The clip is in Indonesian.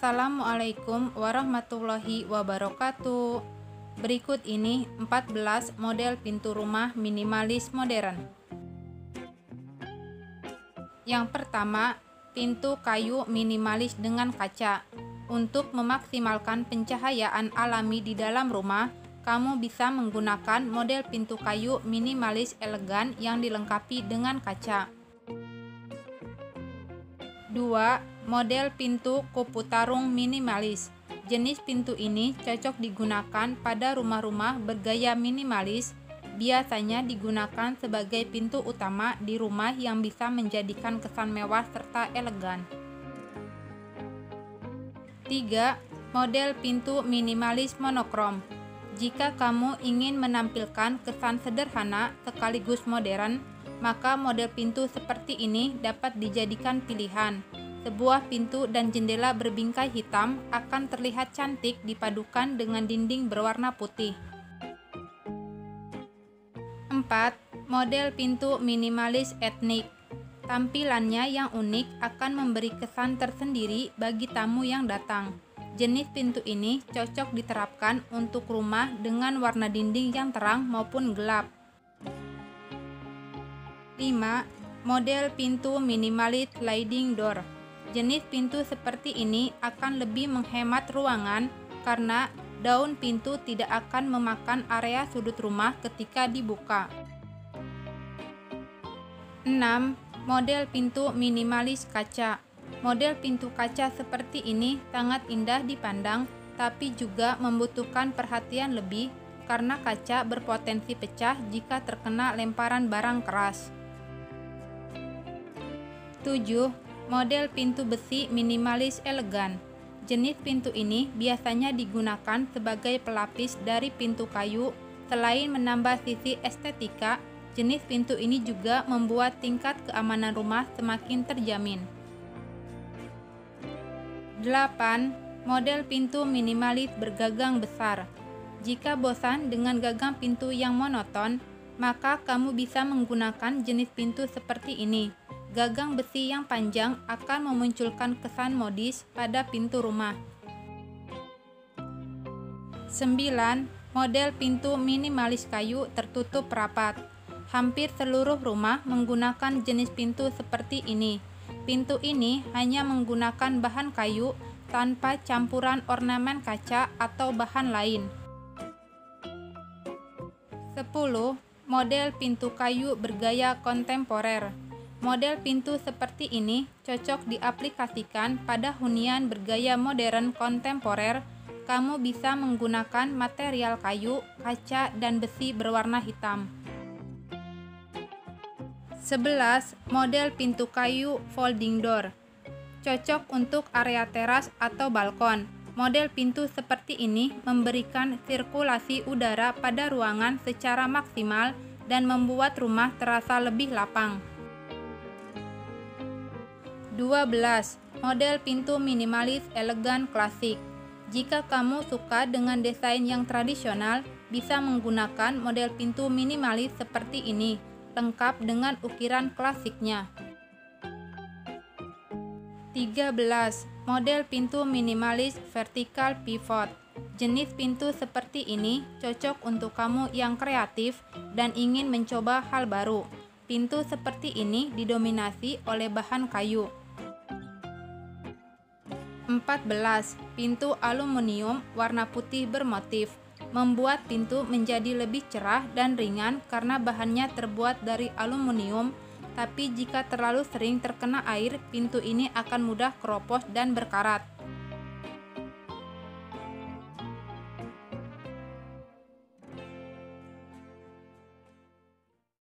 Assalamualaikum warahmatullahi wabarakatuh. Berikut ini 14 model pintu rumah minimalis modern. Yang pertama, pintu kayu minimalis dengan kaca. Untuk memaksimalkan pencahayaan alami di dalam rumah, kamu bisa menggunakan model pintu kayu minimalis elegan yang dilengkapi dengan kaca. 2. Model pintu kupu tarung minimalis. Jenis pintu ini cocok digunakan pada rumah-rumah bergaya minimalis. Biasanya digunakan sebagai pintu utama di rumah yang bisa menjadikan kesan mewah serta elegan. 3. Model pintu minimalis monokrom. Jika kamu ingin menampilkan kesan sederhana sekaligus modern, maka model pintu seperti ini dapat dijadikan pilihan. Sebuah pintu dan jendela berbingkai hitam akan terlihat cantik dipadukan dengan dinding berwarna putih. 4. Model pintu minimalis etnik. Tampilannya yang unik akan memberi kesan tersendiri bagi tamu yang datang. Jenis pintu ini cocok diterapkan untuk rumah dengan warna dinding yang terang maupun gelap. 5. Model pintu minimalis sliding door. Jenis pintu seperti ini akan lebih menghemat ruangan karena daun pintu tidak akan memakan area sudut rumah ketika dibuka. 6. Model pintu minimalis kaca. Model pintu kaca seperti ini sangat indah dipandang, tapi juga membutuhkan perhatian lebih karena kaca berpotensi pecah jika terkena lemparan barang keras. 7. Model pintu besi minimalis elegan. Jenis pintu ini biasanya digunakan sebagai pelapis dari pintu kayu. Selain menambah sisi estetika, jenis pintu ini juga membuat tingkat keamanan rumah semakin terjamin. 8. Model pintu minimalis bergagang besar. Jika bosan dengan gagang pintu yang monoton, maka kamu bisa menggunakan jenis pintu seperti ini. Gagang besi yang panjang akan memunculkan kesan modis pada pintu rumah. 9. Model pintu minimalis kayu tertutup rapat. Hampir seluruh rumah menggunakan jenis pintu seperti ini. Pintu ini hanya menggunakan bahan kayu tanpa campuran ornamen kaca atau bahan lain. 10. Model pintu kayu bergaya kontemporer. Model pintu seperti ini cocok diaplikasikan pada hunian bergaya modern kontemporer. Kamu bisa menggunakan material kayu, kaca, dan besi berwarna hitam. 11. Model pintu kayu folding door. Cocok untuk area teras atau balkon. Model pintu seperti ini memberikan sirkulasi udara pada ruangan secara maksimal dan membuat rumah terasa lebih lapang. 12. Model pintu minimalis elegan klasik. Jika kamu suka dengan desain yang tradisional, bisa menggunakan model pintu minimalis seperti ini, lengkap dengan ukiran klasiknya. 13. Model pintu minimalis vertical pivot. Jenis pintu seperti ini cocok untuk kamu yang kreatif dan ingin mencoba hal baru. Pintu seperti ini didominasi oleh bahan kayu. 14. Pintu aluminium warna putih bermotif. Membuat pintu menjadi lebih cerah dan ringan karena bahannya terbuat dari aluminium, tapi jika terlalu sering terkena air, pintu ini akan mudah keropos dan berkarat.